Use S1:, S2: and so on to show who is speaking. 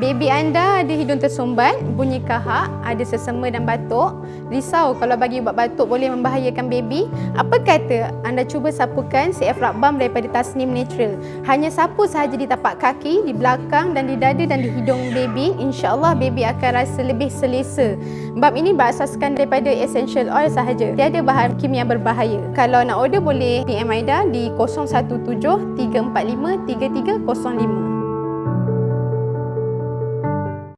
S1: Baby anda ada hidung tersumbat, bunyi kahak, ada sesama dan batuk. Risau kalau bagi ubat batuk boleh membahayakan baby. Apa kata anda cuba sapukan CF Balm daripada Tasneem Naturel. Hanya sapu sahaja di tapak kaki, di belakang dan di dada dan di hidung baby. InsyaAllah baby akan rasa lebih selesa. Balm ini berasaskan daripada essential oil sahaja. Tiada bahan kimia berbahaya. Kalau nak order boleh PM Aida di 017 345 3305.